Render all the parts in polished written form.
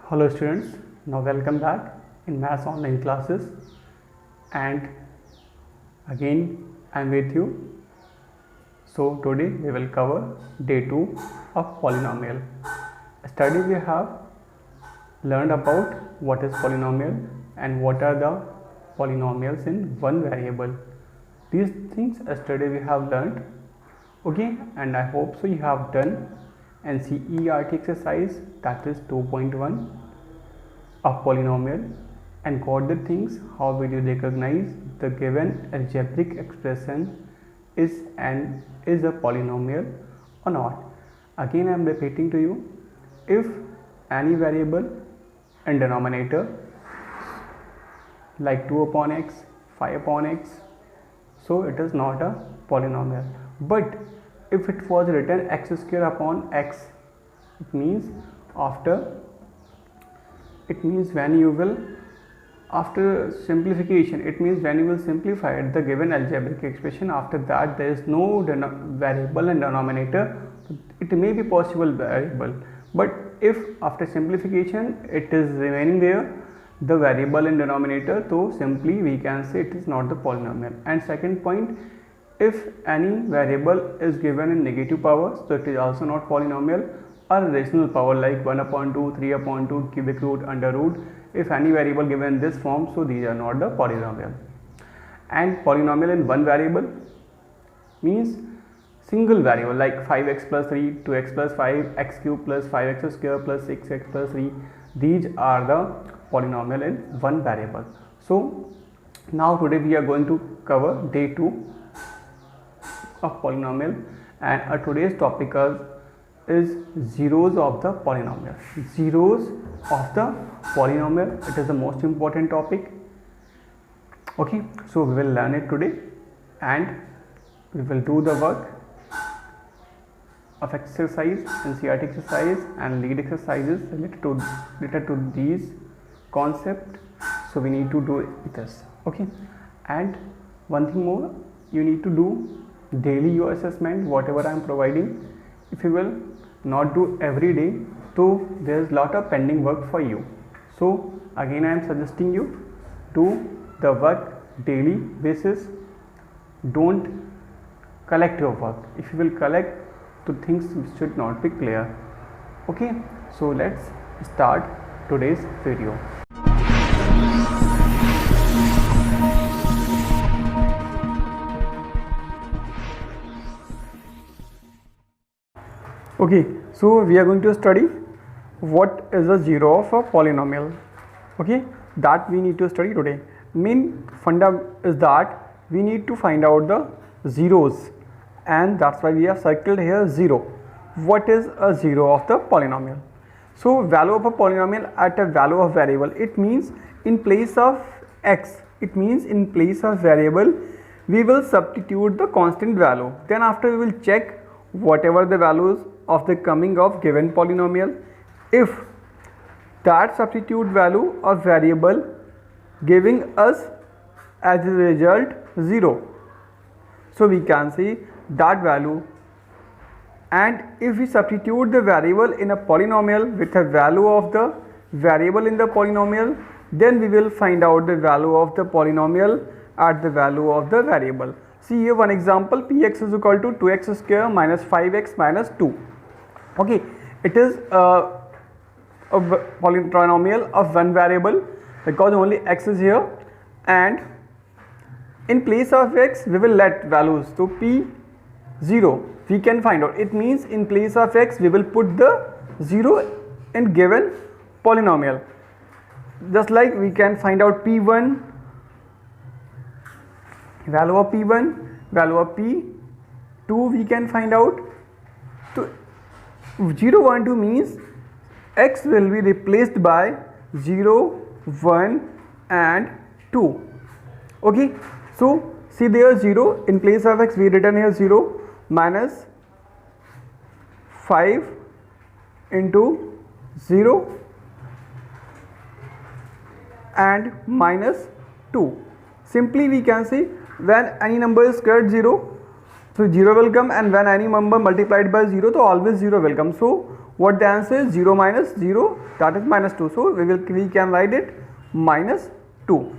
Hello students, now welcome back in Maths online classes, and again I am with you. So today we will cover day 2 of polynomial study. We have learned about what is polynomial and what are the polynomials in one variable. These things yesterday we have learned, okay, and I hope so you have done NCERT exercise, that is 2.1 of polynomial, and got the things how will you recognize the given algebraic expression is a polynomial or not. Again I am repeating to you, if any variable in denominator like 2 upon x, 5 upon x, so it is not a polynomial. But if it was written x square upon x, it means when you will, after simplification, it means when you will simplify the given algebraic expression, after that there is no variable in denominator. It may be possible variable, but if after simplification it is remaining there the variable in denominator, so simply we can say it is not the polynomial. And second point, if any variable is given in negative power, so it is also not polynomial, or rational power like 1 upon 2, 3 upon 2, cubic root, under root. If any variable given in this form, so these are not the polynomial. And polynomial in one variable means single variable like 5x plus 3, 2x plus 5, x cube plus 5x square plus 6x plus 3. These are the polynomial in one variable. So now today we are going to cover day 2 of polynomial, and our today's topic is zeros of the polynomial. Zeros of the polynomial, it is the most important topic. Okay, so we will learn it today, and we will do the work of exercise, NCERT exercise and lead exercises related to these concepts. So we need to do this. Okay, and one thing more, you need to do daily your assessment whatever I am providing. If you will not do every day, so there is lot of pending work for you. So again I am suggesting you do the work daily basis. Don't collect your work. If you will collect, the things should not be clear. Okay, so let's start today's video. Okay, so we are going to study what is the zero of a polynomial. Okay, that we need to study today. Main funda is that we need to find out the zeros, and that's why we have circled here 0. What is a zero of the polynomial? So value of a polynomial at a value of variable, it means in place of x, it means in place of variable we will substitute the constant value. Then after we will check whatever the values of the coming of given polynomial, if that substitute value of variable giving us as a result 0, so we can say that value. And if we substitute the variable in a polynomial with a value of the variable in the polynomial, then we will find out the value of the polynomial at the value of the variable. See here one example, px is equal to 2x square minus 5x minus 2. Okay, it is a polynomial of one variable because only x is here, and in place of x we will let values, so p 0 we can find out. It means in place of x we will put the 0 in given polynomial. Just like we can find out p1, value of p1, value of p2 we can find out. So 0, 1, 2 means x will be replaced by 0, 1 and 2. Okay, so see there 0 in place of x we written here 0 minus 5 into 0 and minus 2. Simply we can say when any number is squared 0, so 0 will come, and when any number multiplied by 0, so always 0 will come. So what the answer is? 0 minus 0, that is minus 2. So we can write it minus 2.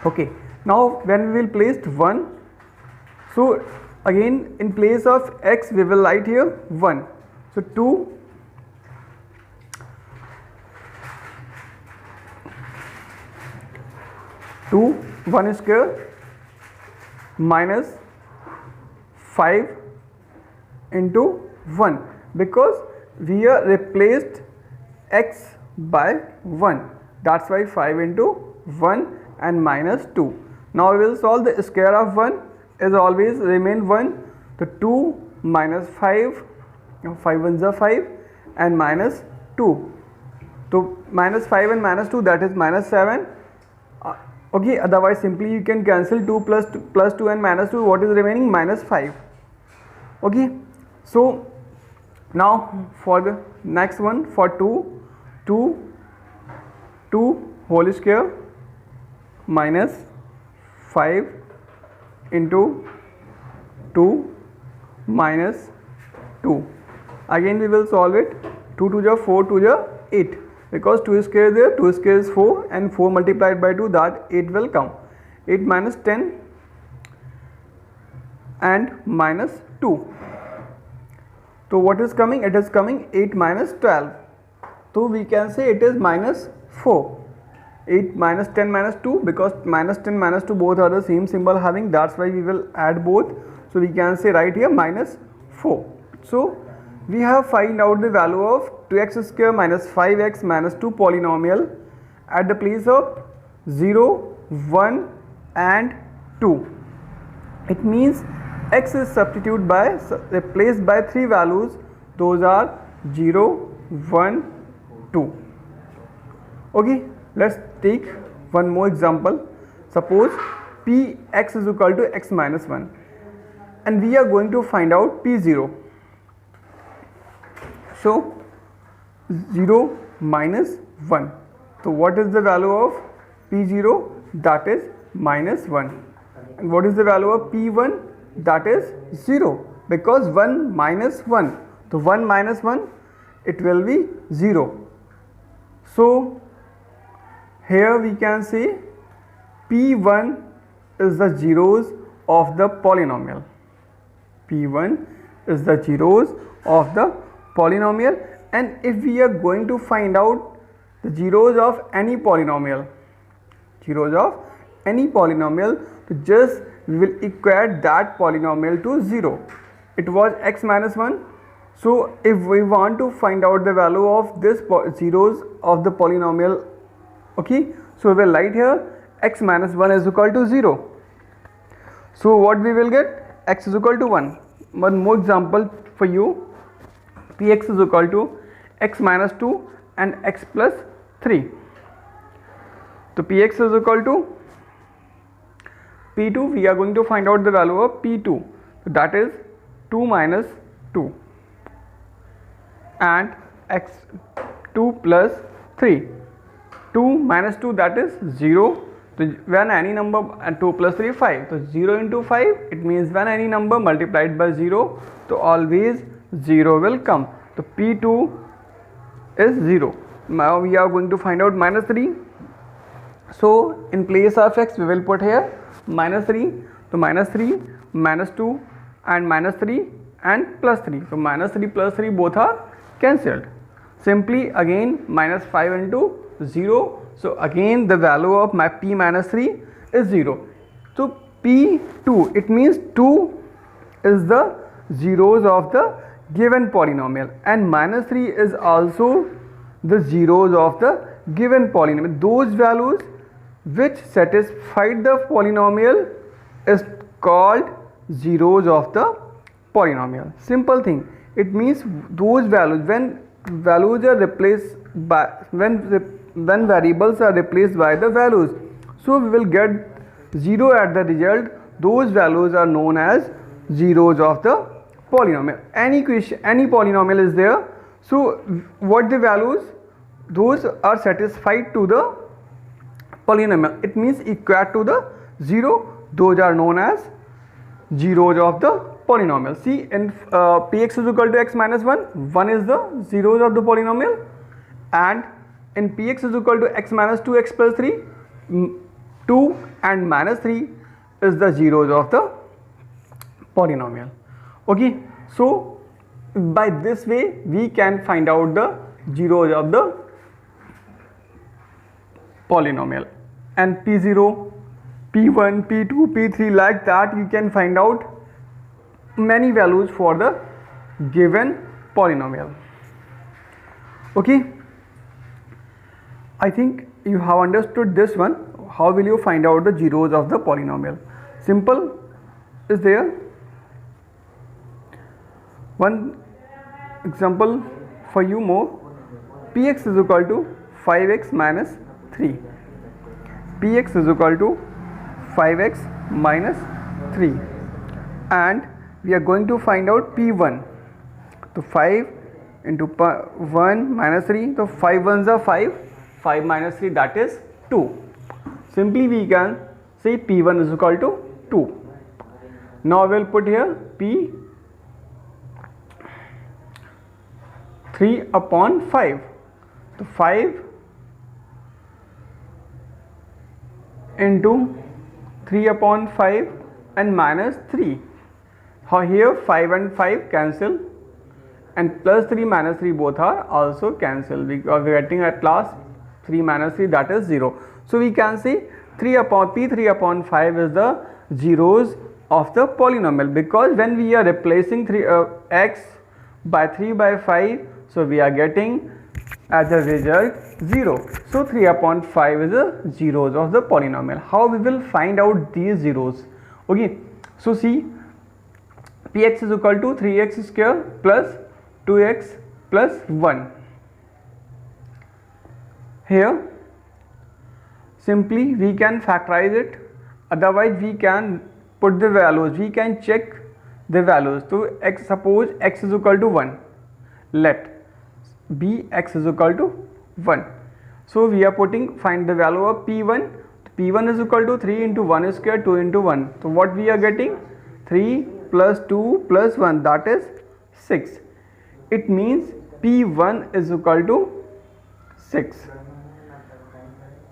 Okay, now when we will place 1, so again in place of x we will write here 1. So 2 1 square minus 5 into 1, because we are replaced x by 1, that's why 5 into 1 and minus 2. Now we will solve the square of 1 is always remain 1. So 2 minus 5, 5 ones are 5 and minus 2. So minus 5 and minus 2, that is minus 7. Okay, otherwise simply you can cancel 2 plus 2 and minus 2, what is remaining? Minus 5. Okay, so now for the next one, for 2 whole square minus 5 into 2 minus 2. Again we will solve it. 2 to the 4 to the 8, because 2 square is there, 2 square is 4 and 4 multiplied by 2, that 8 will come. 8 minus 10 and minus 2. So what is coming? It is coming 8 minus 12. So we can say it is minus 4. 8 minus 10 minus 2, because minus 10 minus 2 both are the same symbol having, that's why we will add both. So we can say right here minus 4. So we have find out the value of 2x square minus 5x minus 2 polynomial at the place of 0, 1 and 2. It means x is replaced by 3 values, those are 0, 1, 2. Okay, let's take one more example. Suppose px is equal to x minus 1 and we are going to find out p0. So 0 minus 1. So what is the value of p0? That is minus 1. And what is the value of p1? That is 0, because 1 minus 1. So 1 minus 1, it will be 0. So here we can say p1 is the zeros of the polynomial. p1 is the zeros of the polynomial, and if we are going to find out the zeros of any polynomial, so just we will equate that polynomial to 0. It was x minus 1. So if we want to find out the value of this zeros of the polynomial, okay, so we will write here x minus 1 is equal to 0. So what we will get? X is equal to 1. One more example for you. Px is equal to x minus 2 and x plus 3. So px is equal to p2, we are going to find out the value of p2. So that is 2 minus 2 and x2 plus 3. 2 minus 2, that is 0. So when any number, and 2 plus 3 5. So 0 into 5, it means when any number multiplied by 0, so always 0 will come. So p2 is 0. Now we are going to find out minus 3. So in place of x we will put here minus 3. So minus 3, minus 2 and minus 3 and plus 3. So minus 3 plus 3 both are cancelled. Simply again minus 5 into 0. So again the value of my p minus 3 is 0. So p2, it means 2 is the zeros of the given polynomial, and minus 3 is also the zeros of the given polynomial. Those values which satisfied the polynomial is called zeros of the polynomial. Simple thing. It means those values, when values are replaced by, when variables are replaced by the values, so we will get 0 at the result. Those values are known as zeros of the polynomial. Any polynomial is there, so what the values, those are satisfied to the polynomial, it means equal to the 0, those are known as zeros of the polynomial. See, in px is equal to x minus 1, 1 is the zeros of the polynomial, and in px is equal to x minus 2, x plus 3, 2 and minus 3 is the zeros of the polynomial. Okay, so by this way we can find out the zeros of the polynomial, and p0, p1, p2, p3, like that you can find out many values for the given polynomial. Okay, I think you have understood this one. How will you find out the zeros of the polynomial? Simple is there. One example for you more. Px is equal to 5x minus 3. Px is equal to 5x minus 3, and we are going to find out p1. So 5 into 1 minus 3, so 5 ones are 5, 5 minus 3, that is 2. Simply we can say p1 is equal to 2. Now we will put here p 3 upon 5. So 5 into 3 upon 5 and minus 3. How here 5 and 5 cancel, and plus 3 minus 3 both are also cancel, because we are getting at last 3 minus 3, that is 0. So we can say 3 upon p3 upon 5 is the zeros of the polynomial, because when we are replacing x by 3 by 5, so we are getting as a result 0. So 3 upon 5 is the zeros of the polynomial. How we will find out these zeros? Okay, so see, px is equal to 3x square plus 2x plus 1. Here simply we can factorize it, otherwise we can put the values, we can check the values. So x, suppose x is equal to 1, let b x is equal to 1. So we are find the value of p1. p1 is equal to 3 into 1 square, 2 into 1. So what we are getting? 3 plus 2 plus 1, that is 6. It means p1 is equal to 6.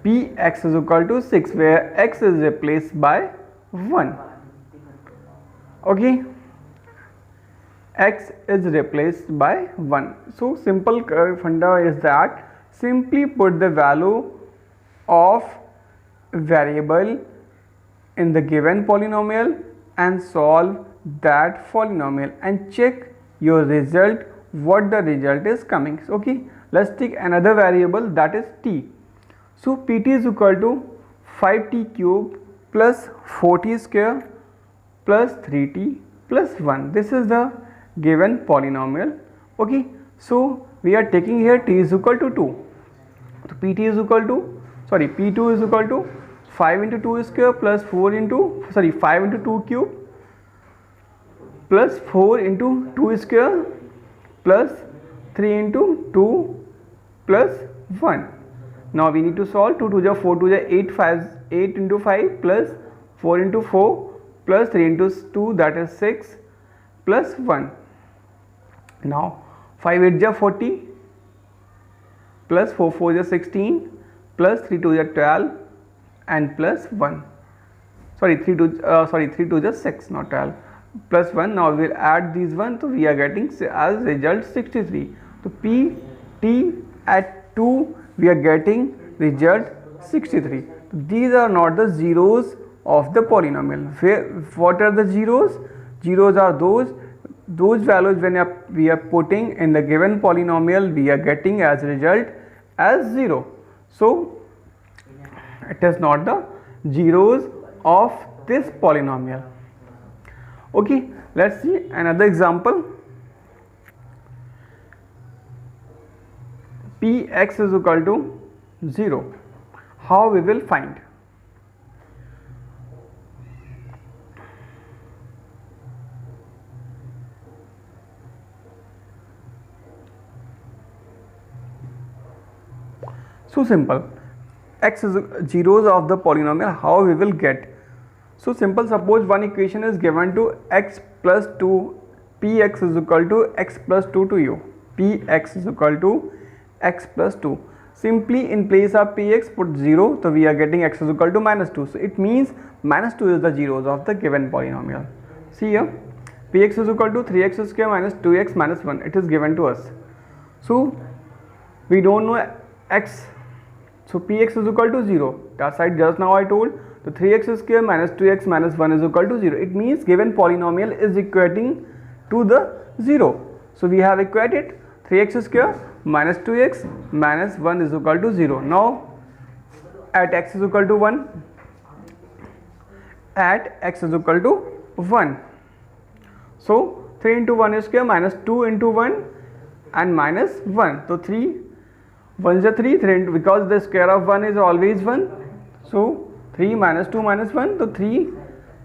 px is equal to 6, where x is replaced by 1. Okay, x is replaced by 1. So simple funda is that simply put the value of variable in the given polynomial and solve that polynomial and check your result, what the result is coming. Okay, let's take another variable, that is t. So pt is equal to 5t cube plus 4t square plus 3t plus 1. This is the given polynomial. Okay, so we are taking here t is equal to 2. So pt is equal to, p2 is equal to 5 into 2 square plus 5 into 2 cube plus 4 into 2 square plus 3 into 2 plus 1. Now we need to solve. 2 to the 4 to the 8 into 5 plus 4 into 4 plus 3 into 2, that is 6 plus 1. Now 5 8 is 40 plus 4 4 is 16 plus 3 2 is 12 and plus 1. 3 2 is 6, not 12, plus 1. Now we will add these one, so we are getting as result 63. So p t at 2 we are getting result 63. These are not the zeros of the polynomial. What are the zeros? Zeros are those values when we are putting in the given polynomial, we are getting as result as 0. So it is not the zeros of this polynomial. Okay, let's see another example. px is equal to 0. How we will find? So simple, x is zeros of the polynomial, how we will get? So simple, suppose one equation is given to x plus 2, px is equal to x plus 2 to you. Px is equal to x plus 2. Simply in place of px put 0, so we are getting x is equal to minus 2. So it means minus 2 is the zeros of the given polynomial. See here, px is equal to 3x square minus 2x minus 1. It is given to us. So we don't know x. So px is equal to 0. That side just now I told. So 3x square minus 2x minus 1 is equal to 0. It means given polynomial is equating to the 0. So we have equated 3x square minus 2x minus 1 is equal to 0. Now at x is equal to 1, at x is equal to 1. So 3 into 1 is square minus 2 into 1 and minus 1. So 3 1 is 3, 3 into, because the square of 1 is always 1. So 3 minus 2 minus 1, so 3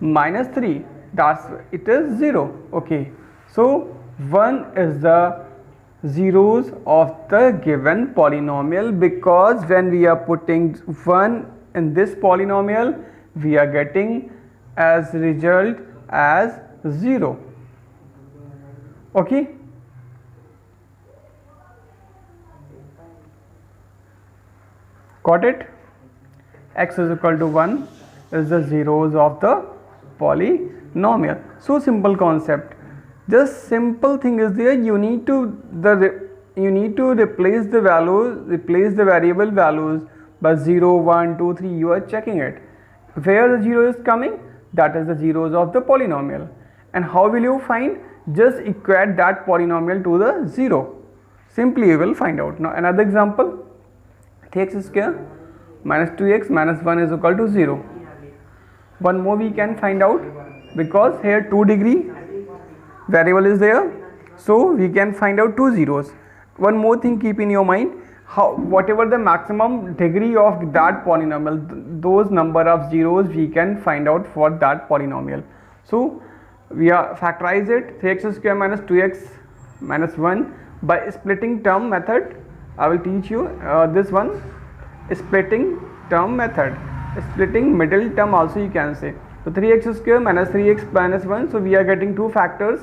minus 3, that's it is 0. Okay, so 1 is the zeros of the given polynomial, because when we are putting 1 in this polynomial, we are getting as result as 0. Okay. Got it? X is equal to 1 is the zeros of the polynomial. So simple concept. Just simple thing is there. You need to replace the values, replace the variable values by 0, 1, 2, 3. You are checking it. Where the 0 is coming, that is the zeros of the polynomial. And how will you find? Just equate that polynomial to the 0. Simply you will find out. Now another example. 3x square minus 2x minus 1 is equal to 0. One more we can find out, because here 2 degree variable is there, so we can find out 2 zeros. One more thing keep in your mind, whatever the maximum degree of that polynomial, those number of zeros we can find out for that polynomial. So we are factorize it, 3x square minus 2x minus 1 by splitting term method. I will teach you this one, splitting term method, splitting middle term also you can say. So 3x square minus 3x minus 1, so we are getting two factors,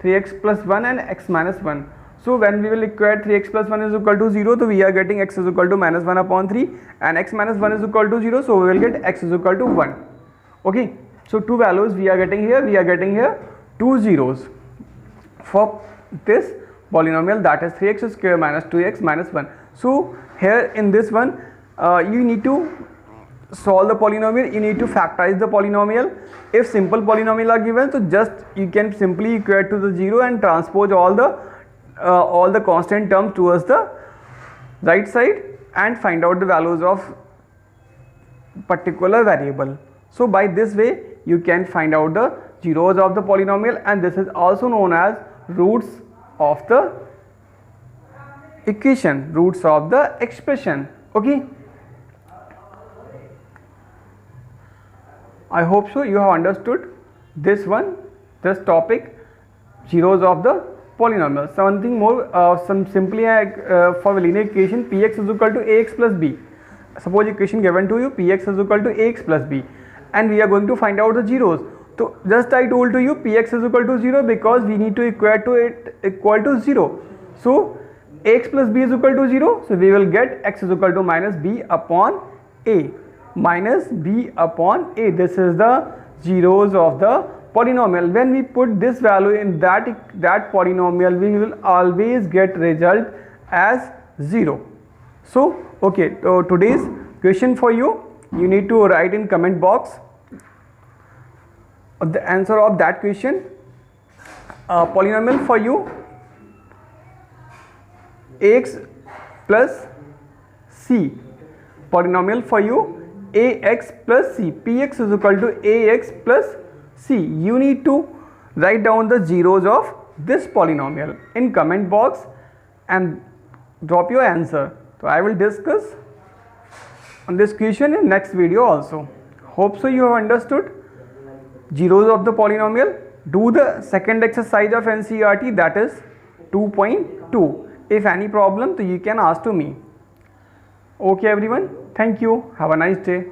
3x plus 1 and x minus 1. So when we will equate 3x plus 1 is equal to 0, so we are getting x is equal to minus 1 upon 3 and x minus 1 is equal to 0, so we will get x is equal to 1. Okay, so two values we are getting here, two zeros for this polynomial, that is 3x square minus 2x minus 1. So here in this one you need to solve the polynomial, you need to factorize the polynomial. If simple polynomial are given, so just you can simply equate to the 0 and transpose all the constant terms towards the right side and find out the values of particular variable. So by this way you can find out the zeros of the polynomial, and this is also known as roots of the equation, roots of the expression. Okay, I hope so you have understood this one, this topic, zeros of the polynomial. Something more, simply for linear equation, px is equal to ax plus b. Suppose equation given to you, px is equal to ax plus b, and we are going to find out the zeros. So just I told to you px is equal to 0 because we need to equate to it equal to 0. So x plus b is equal to 0, so we will get x is equal to minus b upon a, minus b upon a. This is the zeros of the polynomial. When we put this value in that polynomial, we will always get result as 0. So okay, so today's question for you, you need to write in comment box the answer of that question. Polynomial for you, ax plus c. Polynomial for you, ax plus c. Px is equal to ax plus c. You need to write down the zeros of this polynomial in comment box and drop your answer. So I will discuss on this question in next video also. Hope so you have understood zeros of the polynomial. Do the second exercise of NCERT, that is 2.2. If any problem, so you can ask to me. Okay everyone, thank you, have a nice day.